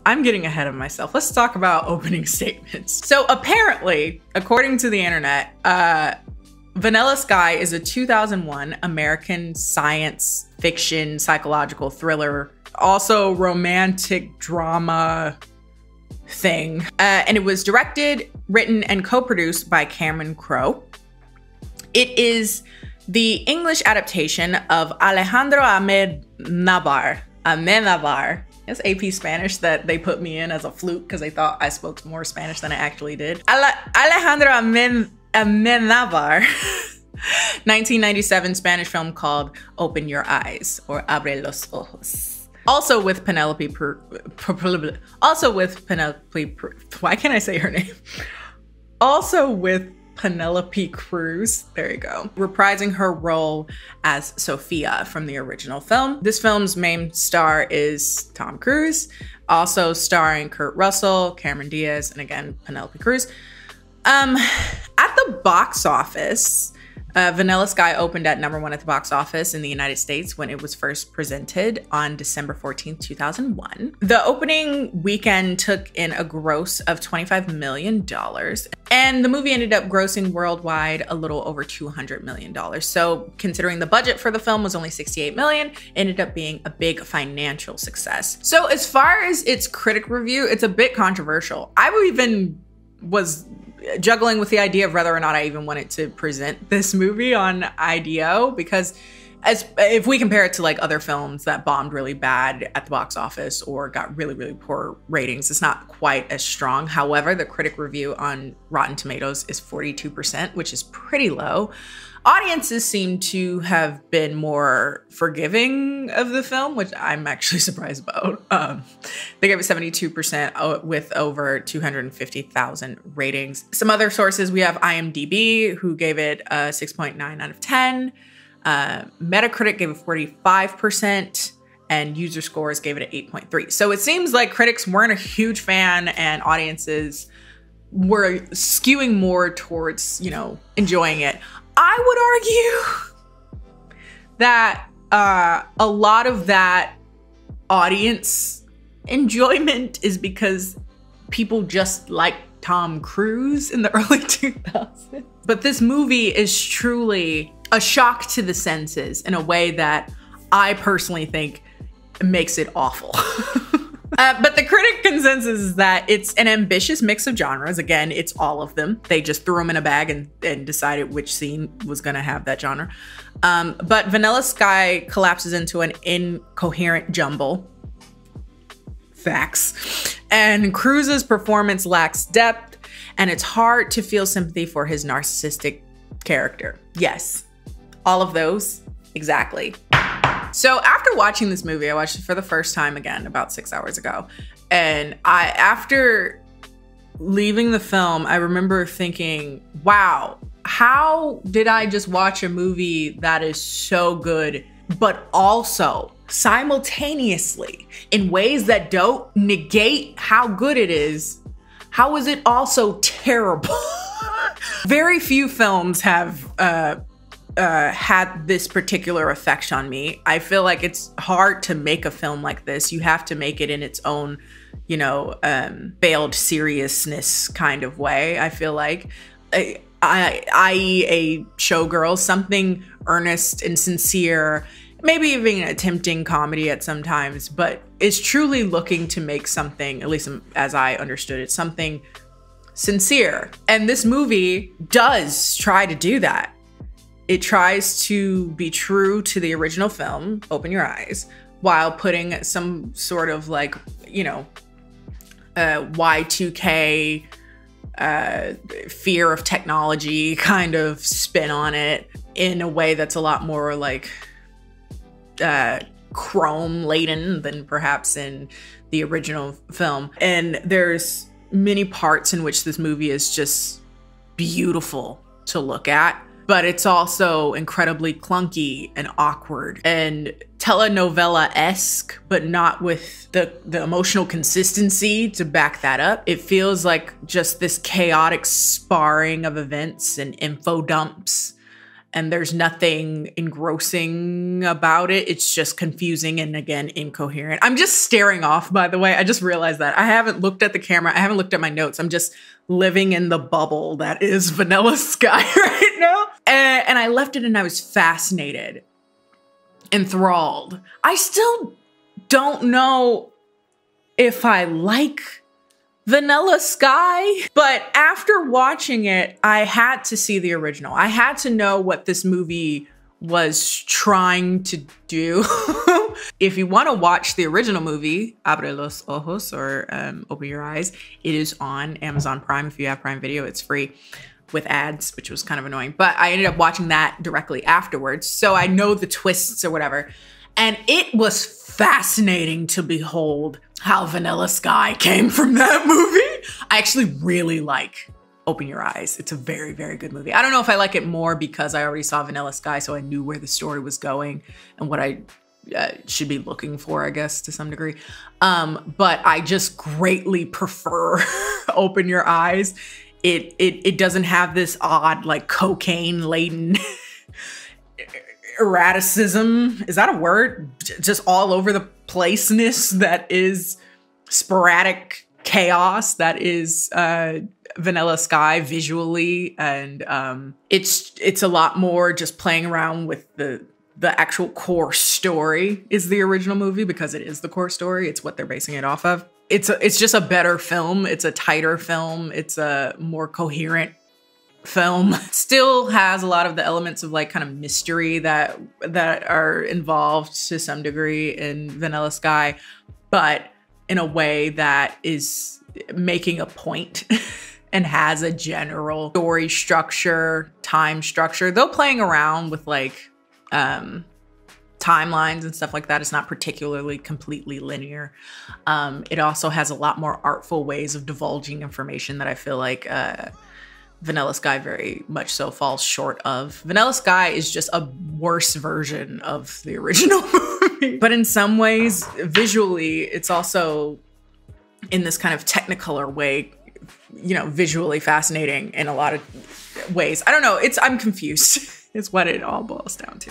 I'm getting ahead of myself. Let's talk about opening statements. So apparently, according to the internet, Vanilla Sky is a 2001 American science fiction psychological thriller, also romantic drama thing. And it was directed, written, and co-produced by Cameron Crowe. It is the English adaptation of Alejandro Amenabar. It's AP Spanish that they put me in as a fluke because they thought I spoke more Spanish than I actually did. Alejandro Amenabar 1997 Spanish film called Open Your Eyes, or Abre los Ojos. Also with Penelope, why can't I say her name? Also with Penelope Cruz, there you go, reprising her role as Sophia from the original film. This film's main star is Tom Cruise, also starring Kurt Russell, Cameron Diaz, and again, Penelope Cruz. At the box office, Vanilla Sky opened at #1 at the box office in the United States when it was first presented on December 14th, 2001. The opening weekend took in a gross of $25 million, and the movie ended up grossing worldwide a little over $200 million. So considering the budget for the film was only $68 million, it ended up being a big financial success. So as far as its critic review, it's a bit controversial. I was juggling with the idea of whether or not I even wanted to present this movie on IDO, because if we compare it to like other films that bombed really bad at the box office or got really, really poor ratings, it's not quite as strong. However, the critic review on Rotten Tomatoes is 42%, which is pretty low. Audiences seem to have been more forgiving of the film, which I'm actually surprised about. They gave it 72% with over 250,000 ratings. Some other sources, we have IMDb, who gave it a 6.9 out of 10. Metacritic gave it 45%, and user scores gave it an 8.3. So it seems like critics weren't a huge fan and audiences were skewing more towards, you know, enjoying it. I would argue that a lot of that audience enjoyment is because people just like Tom Cruise in the early 2000s. But this movie is truly a shock to the senses in a way that I personally think makes it awful. But the critic consensus is that it's an ambitious mix of genres. Again, it's all of them. They just threw them in a bag and decided which scene was gonna have that genre. But Vanilla Sky collapses into an incoherent jumble. Facts. And Cruise's performance lacks depth, and it's hard to feel sympathy for his narcissistic character. Yes, all of those, exactly. So after watching this movie, I watched it for the first time again about 6 hours ago. And after leaving the film, I remember thinking, wow, how did I just watch a movie that is so good, but also simultaneously in ways that don't negate how good it is, how is it also terrible? Very few films have had this particular effect on me. I feel like it's hard to make a film like this. You have to make it in its own, you know, veiled seriousness kind of way. I feel like, i.e. a showgirl, something earnest and sincere, maybe even attempting comedy at some times, but is truly looking to make something, at least as I understood it, something sincere. And this movie does try to do that. It tries to be true to the original film, Open Your Eyes, while putting some sort of like, you know, Y2K, fear of technology kind of spin on it in a way that's a lot more like chrome laden than perhaps in the original film. And there's many parts in which this movie is just beautiful to look at, but it's also incredibly clunky and awkward and telenovela-esque, but not with the emotional consistency to back that up. It feels like just this chaotic sparring of events and info dumps and there's nothing engrossing about it. It's just confusing and, again, incoherent. I'm just staring off, by the way. I just realized that. I haven't looked at the camera. I haven't looked at my notes. I'm just living in the bubble that is Vanilla Sky right now. And I left it and I was fascinated, enthralled. I still don't know if I like Vanilla Sky, but after watching it, I had to see the original. I had to know what this movie was trying to do. If you want to watch the original movie, Abre los ojos, or Open Your Eyes, it is on Amazon Prime. If you have Prime Video, it's free with ads, which was kind of annoying. But I ended up watching that directly afterwards, so I know the twists or whatever. And it was fascinating to behold how Vanilla Sky came from that movie. I actually really like Open Your Eyes. It's a very, very good movie. I don't know if I like it more because I already saw Vanilla Sky, so I knew where the story was going and what I should be looking for, I guess, to some degree. But I just greatly prefer Open Your Eyes. It doesn't have this odd, like, cocaine-laden erraticism. Is that a word? Just all over the placeness that is sporadic chaos that is Vanilla Sky visually. And it's a lot more just playing around with the actual core story is the original movie, because it is the core story. It's what they're basing it off of. It's just a better film. It's a tighter film. It's a more coherent film. Still has a lot of the elements of, like, kind of mystery that are involved to some degree in Vanilla Sky, but in a way that is making a point and has a general story structure, time structure. Though playing around with, like, timelines and stuff like that, it's not particularly completely linear. It also has a lot more artful ways of divulging information that I feel like Vanilla Sky very much so falls short of. Vanilla Sky is just a worse version of the original movie. But in some ways, visually, it's also, in this kind of technicolor way, you know, visually fascinating in a lot of ways. I don't know, I'm confused. It's what it all boils down to.